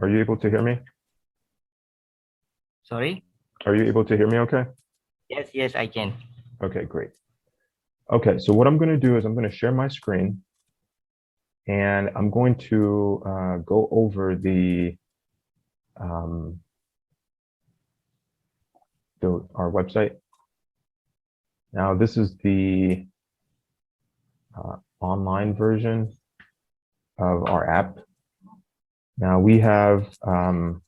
Are you able to hear me? Sorry? Are you able to hear me okay? Yes, I can. Okay, great. Okay, so what I'm going to do is I'm going to share my screen and I'm going to go over um, our website. Now, this is the online version of our app. Now, we have an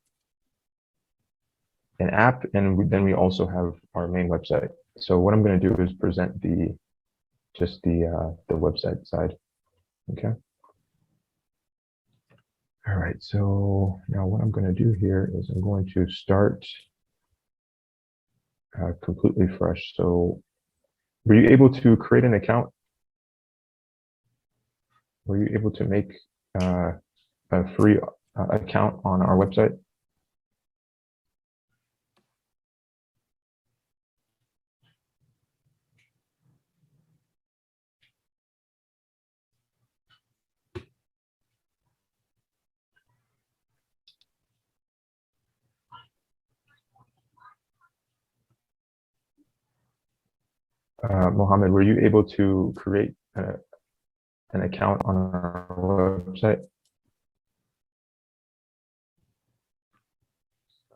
app, and then we also have our main website. So what I'm going to do is present just the website side. Okay. All right. So now what I'm going to do here is I'm going to start completely fresh. So were you able to create an account? Were you able to make a free account on our website? Mohammed, were you able to create an account on our website?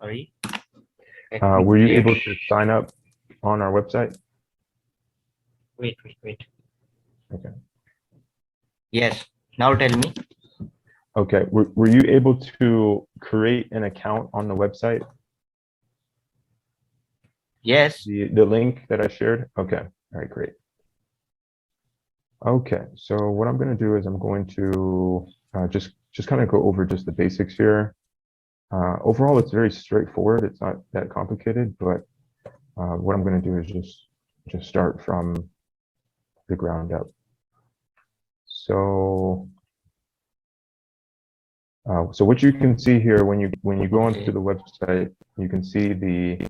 Sorry. Let me Were you check. able to sign up on our website? Wait. Okay. Yes. Now tell me. Okay. Were you able to create an account on the website? Yes. The link that I shared? Okay. All right, great. Okay. So what I'm going to do is I'm going to just kind of go over just the basics here. Overall, it's very straightforward. It's not that complicated, but what I'm going to do is just start from the ground up. So, so what you can see here when you go onto the website, you can see the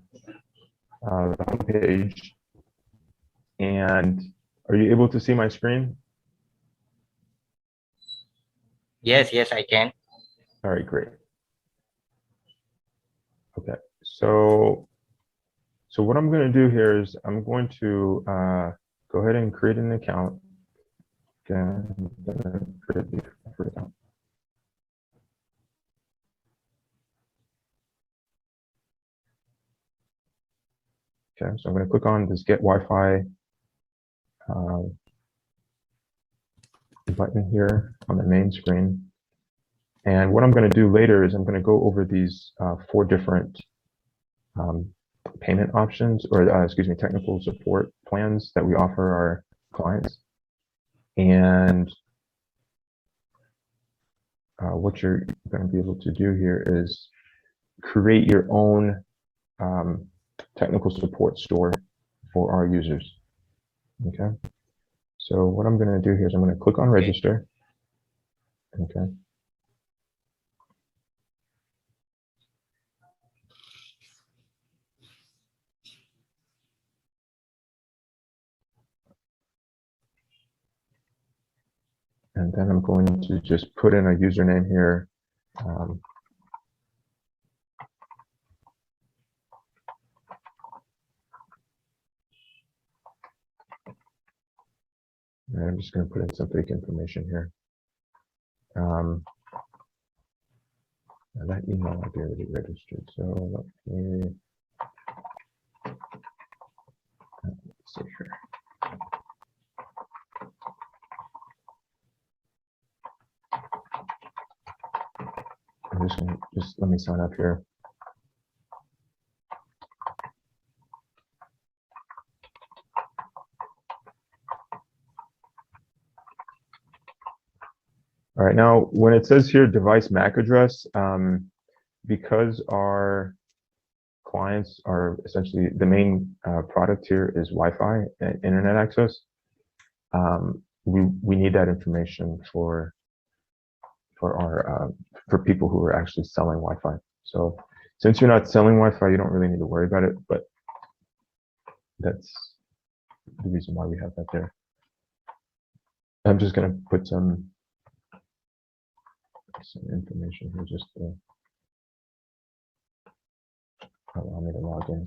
homepage. And are you able to see my screen? Yes, I can. All right, great. Okay, so what I'm going to do here is I'm going to go ahead and create an account. Again, create the account. Okay, so I'm going to click on this Get Wi-Fi button here on the main screen. And what I'm going to do later is I'm going to go over these 4 different payment options, or excuse me, technical support plans that we offer our clients. And what you're going to be able to do here is create your own technical support store for our users. Okay. So what I'm going to do here is I'm going to click on register. Okay. And then I'm going to just put in a username here. And I'm just going to put in some fake information here. That email I'll be already registered. So let me see here. I'm just going to let me sign up here. All right, now when it says here device MAC address, because our clients are essentially the main product here is Wi-Fi and internet access, we need that information for our for people who are actually selling Wi-Fi. So since you're not selling Wi-Fi, you don't really need to worry about it, but that's the reason why we have that there. I'm just going to put some information here just to allow me to log in.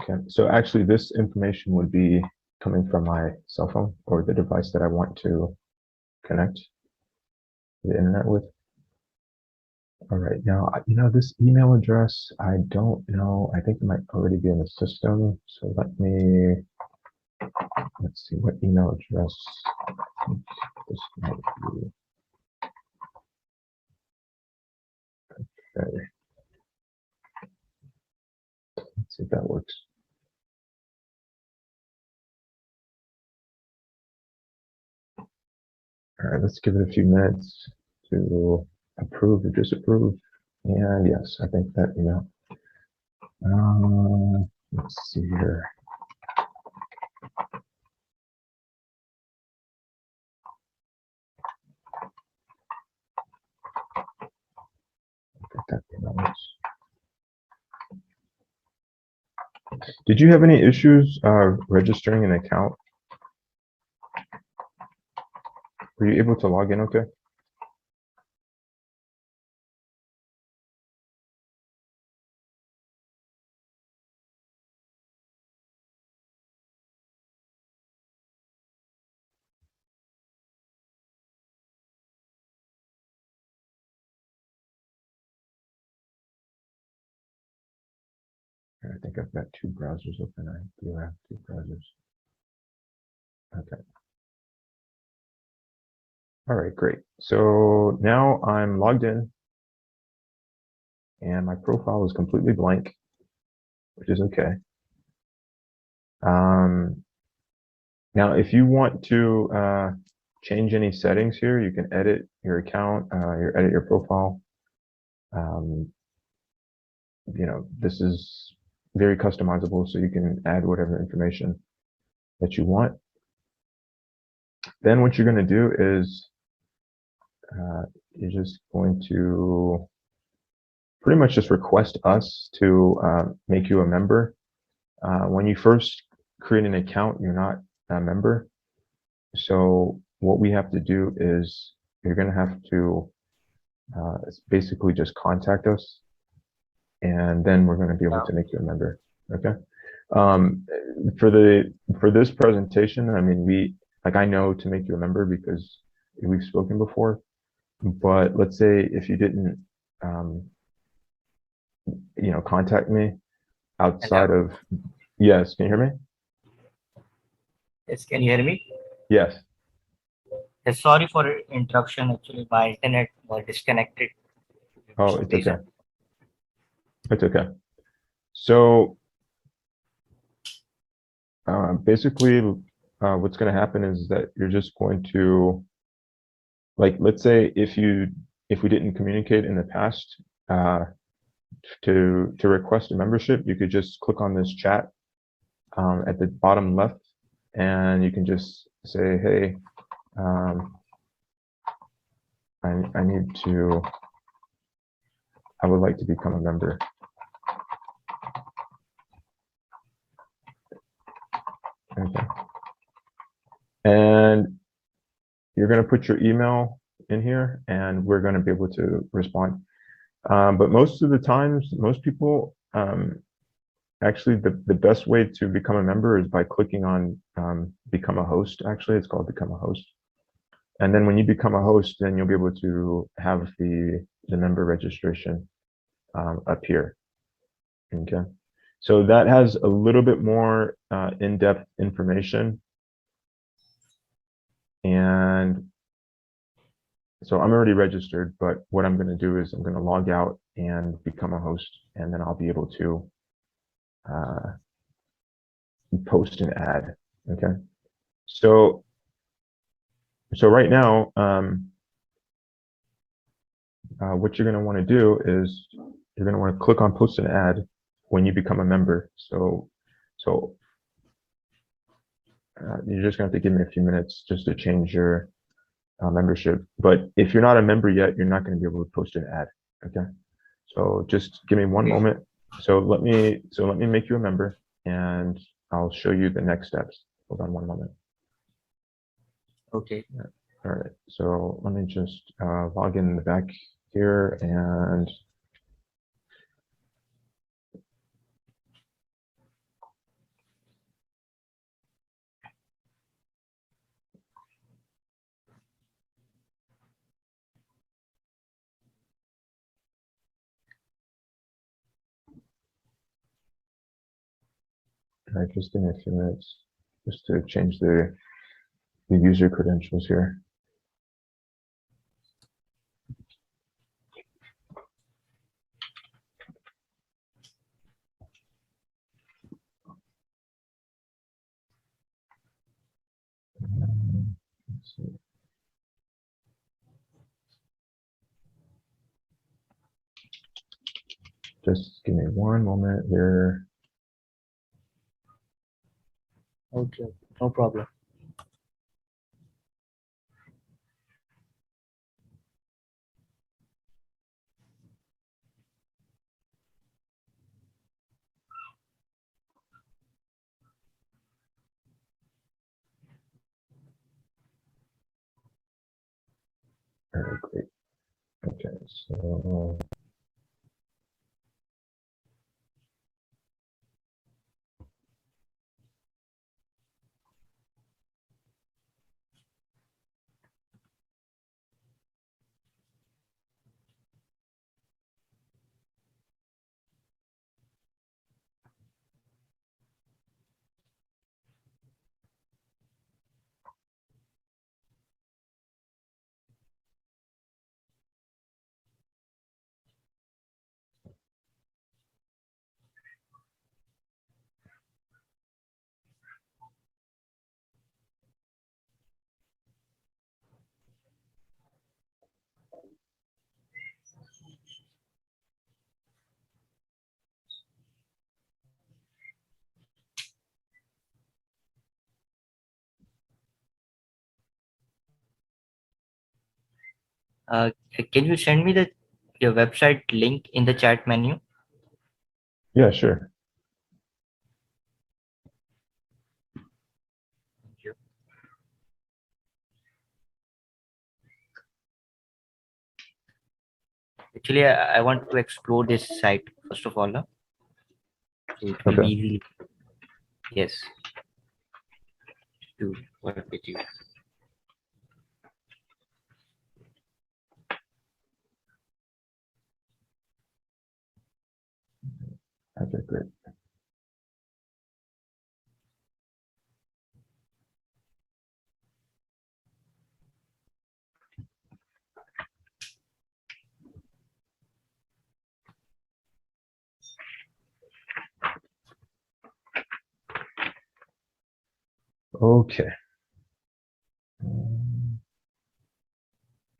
Okay, so actually this information would be coming from my cell phone or the device that I want to connect the internet with. All right, now, this email address, I don't know. I think it might already be in the system. So let's see what email address. I think this might be. Okay. Let's see if that works. All right, let's give it a few minutes to approve or disapprove. And yes, I think that, let's see here. I think that email works. Did you have any issues registering an account? Were you able to log in okay? I think I've got two browsers open. I do have two browsers. Okay. All right, great. So now I'm logged in and my profile is completely blank, which is okay. Now, if you want to change any settings here, you can edit your account, edit your profile. This is very customizable, so you can add whatever information that you want. Then what you're going to do is you're just going to pretty much just request us to make you a member. When you first create an account, you're not a member. So what we have to do is you're going to have to basically just contact us, and then we're going to be able to make you a member. Okay. For this presentation, I mean, I know to make you a member because we've spoken before. But let's say if you didn't, contact me outside of. Yes, can you hear me? Yes, can you hear me? Yes. Yes, sorry for interruption. Actually, my internet was disconnected. Oh, it's okay. It's okay. So basically, what's going to happen is that you're just going to, let's say if we didn't communicate in the past, to request a membership, you could just click on this chat at the bottom left, and you can just say, hey, I would like to become a member. Okay. And you're going to put your email in here, and we're going to be able to respond. But most of the times, most people, actually, the best way to become a member is by clicking on become a host. Actually, it's called become a host. And then when you become a host, then you'll be able to have the member registration appear. Okay. So that has a little bit more in-depth information. And so I'm already registered, but what I'm going to do is I'm going to log out and become a host, and then I'll be able to post an ad. Okay. So right now, what you're going to want to do is you're going to want to click on post an ad when you become a member. So you're just going to have to give me a few minutes just to change your membership. But if you're not a member yet, you're not going to be able to post an ad. Okay. So just give me one moment. So let me make you a member, and I'll show you the next steps. Hold on one moment. Okay. All right, so let me just log in the back here and all right, just give me a few minutes just to change the user credentials here. Let's see. Just give me one moment here. Okay. No problem. All right, great. Okay, so Can you send me your website link in the chat menu? yeah, sure. Thank you. Actually, I want to explore this site first of all, no? So it will Okay. be easy. Yes. To work with you. Okay, great. Okay.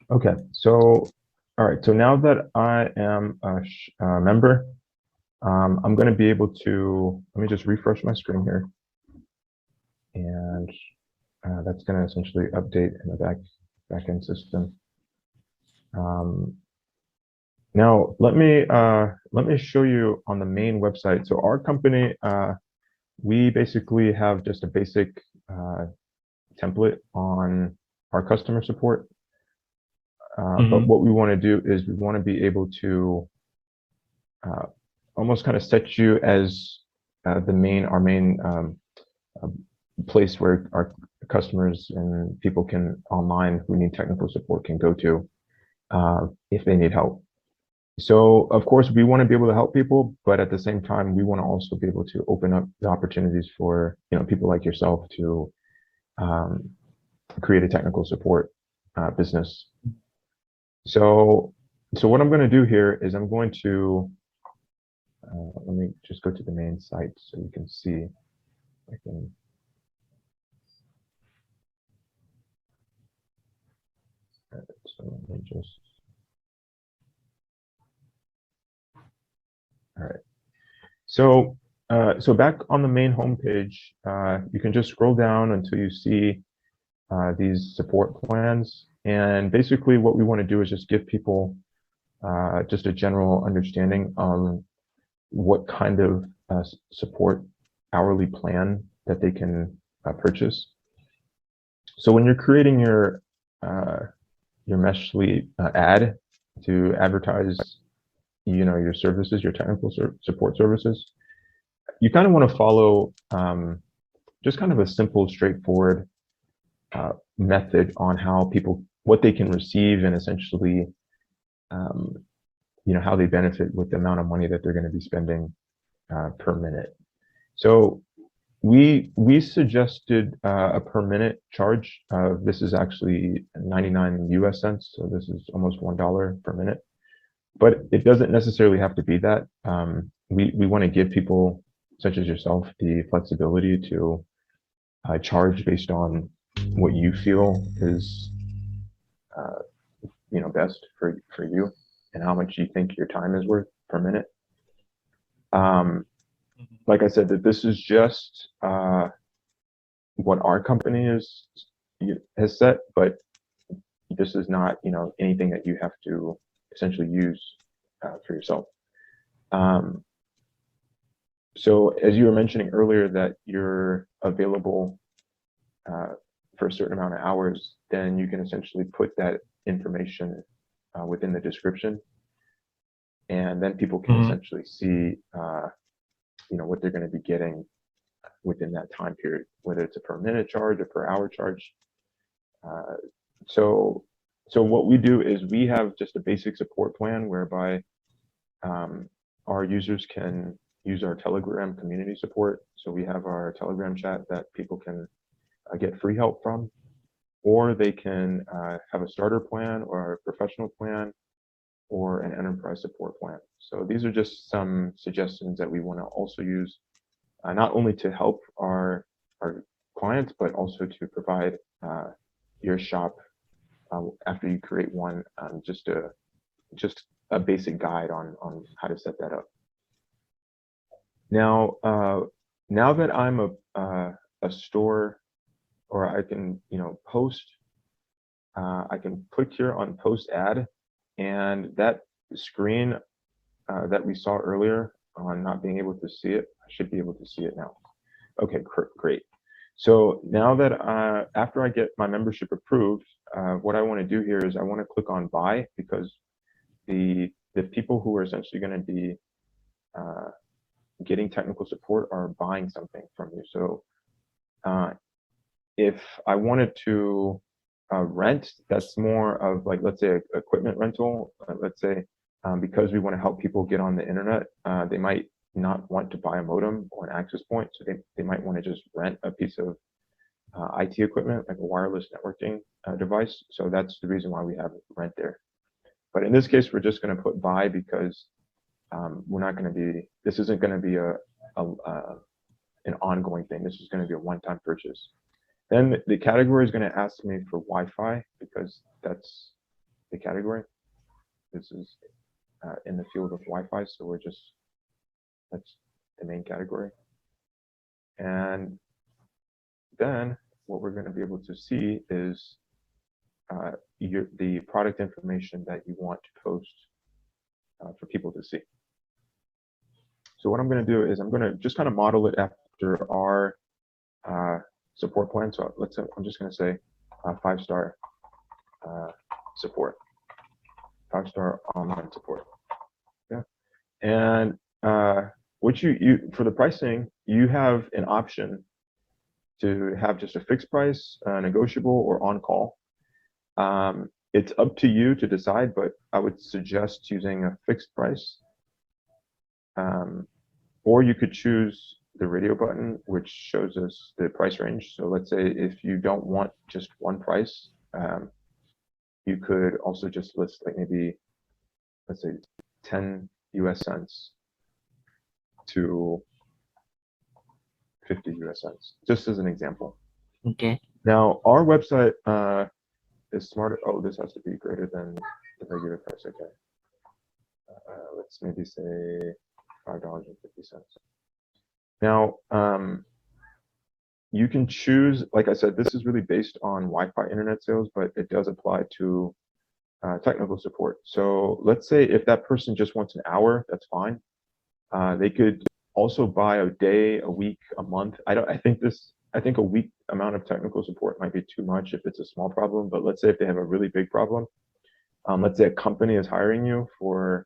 Okay, so, all right, so now that I am a member, I'm going to be able to, let me just refresh my screen here. And that's going to essentially update in the backend system. Now, let me show you on the main website. So our company, we basically have just a basic template on our customer support. But what we want to do is we want to be able to almost kind of set you as our main place where our customers and people can online who need technical support can go to if they need help. So of course we want to be able to help people, but at the same time we want to also be able to open up the opportunities for people like yourself to create a technical support business. So what I'm going to do here is I'm going to let me just go to the main site so you can see. I can. So let me just. All right. So so back on the main homepage, you can just scroll down until you see these support plans. And basically what we want to do is just give people just a general understanding on what kind of support hourly plan that they can purchase. So when you're creating your Meshly ad to advertise, your services, your technical support services, you kind of want to follow just kind of a simple, straightforward method on how what they can receive, and essentially, how they benefit with the amount of money that they're going to be spending per minute. So we suggested a per minute charge. This is actually 99 US cents, so this is almost $1 per minute. But it doesn't necessarily have to be that. We want to give people such as yourself the flexibility to charge based on what you feel is best for you, and how much you think your time is worth per minute. Like I said, that this is just what our company has set, but this is not anything that you have to essentially use for yourself. So as you were mentioning earlier that you're available for a certain amount of hours, then you can essentially put that information within the description, and then people can essentially see what they're going to be getting within that time period, whether it's a per minute charge or per hour charge. So what we do is we have just a basic support plan whereby our users can use our Telegram community support. So we have our Telegram chat that people can get free help from, or they can have a starter plan or a professional plan or an enterprise support plan. So these are just some suggestions that we want to also use, not only to help our clients, but also to provide your shop after you create one, just a basic guide on how to set that up. Now, now that I'm a store, or I can post, I can click here on post ad, and that screen that we saw earlier on not being able to see it, I should be able to see it now. Okay, great. So now that after I get my membership approved, what I want to do here is I want to click on buy, because the people who are essentially going to be getting technical support are buying something from you. So if I wanted to rent, that's more of like, let's say, equipment rental. Let's say because we want to help people get on the internet, they might not want to buy a modem or an access point, so they might want to just rent a piece of IT equipment, like a wireless networking device. So that's the reason why we have rent there. But in this case, we're just going to put buy, because we're not going to be, this isn't going to be an ongoing thing. This is going to be a one-time purchase. Then the category is going to ask me for Wi-Fi, because that's the category. This is in the field of Wi-Fi, so that's the main category. And then what we're going to be able to see is the product information that you want to post for people to see. So what I'm going to do is I'm going to just kind of model it after our support plan. So I'm just going to say 5-star support, 5-star online support. Yeah. And what for the pricing, you have an option to have just a fixed price, negotiable, or on call. It's up to you to decide, but I would suggest using a fixed price. Or you could choose the radio button, which shows us the price range. So let's say if you don't want just one price, you could also just list like maybe, let's say 10 US cents to 50 US cents, just as an example. Okay. Now our website is smarter. Oh, this has to be greater than the regular price. Okay. Let's maybe say $5.50. Now, you can choose, like I said, this is really based on Wi-Fi internet sales, but it does apply to technical support. So let's say if that person just wants an hour, that's fine. They could also by a day, a week, a month. I think a week amount of technical support might be too much if it's a small problem, but let's say if they have a really big problem, let's say a company is hiring you for,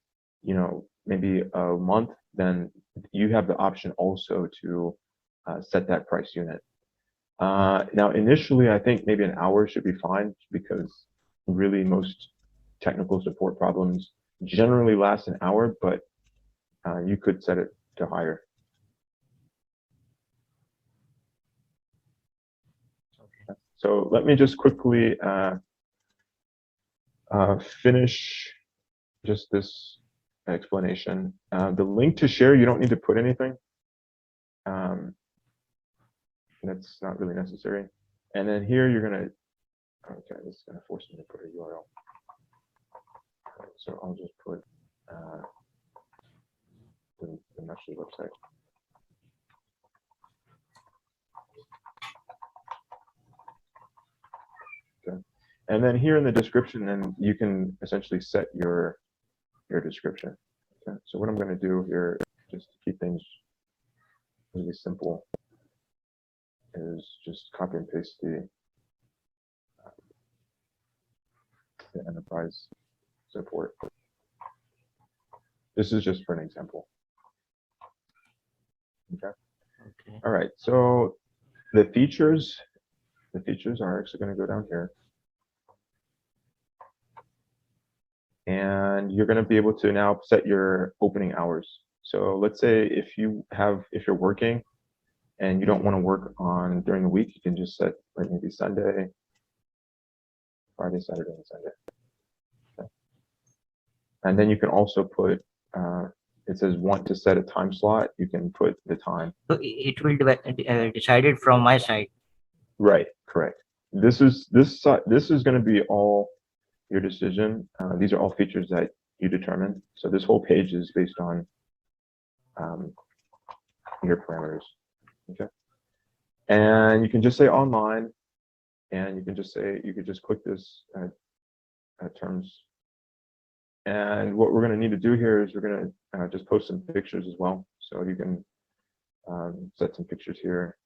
maybe a month, then you have the option also to set that price unit. Now, initially, I think maybe an hour should be fine because really most technical support problems generally last an hour, but you could set it to higher. Okay. So let me just quickly finish just this explanation. The link to share, you don't need to put anything. That's not really necessary. And then here you're gonna, okay, this is gonna force me to put a URL. So I'll just put the Meshly website. Okay. And then here in the description, then you can essentially set your description. Okay. So what I'm going to do here, just to keep things really simple, is just copy and paste the enterprise support. This is just for an example. Okay. Okay. All right. So the features are actually going to go down here. And you're going to be able to now set your opening hours. So let's say if you're working and you don't want to work on during the week, you can just set like maybe Sunday, Friday, Saturday, and Sunday. Okay. And then you can also put, it says want to set a time slot, you can put the time. So it will be decided from my side. Right, correct. This is going to be all your decision. These are all features that you determine. So this whole page is based on your parameters. Okay. And you can just say online, and you can just say, you could just click this terms. And what we're going to need to do here is we're going to just post some pictures as well. So you can set some pictures here.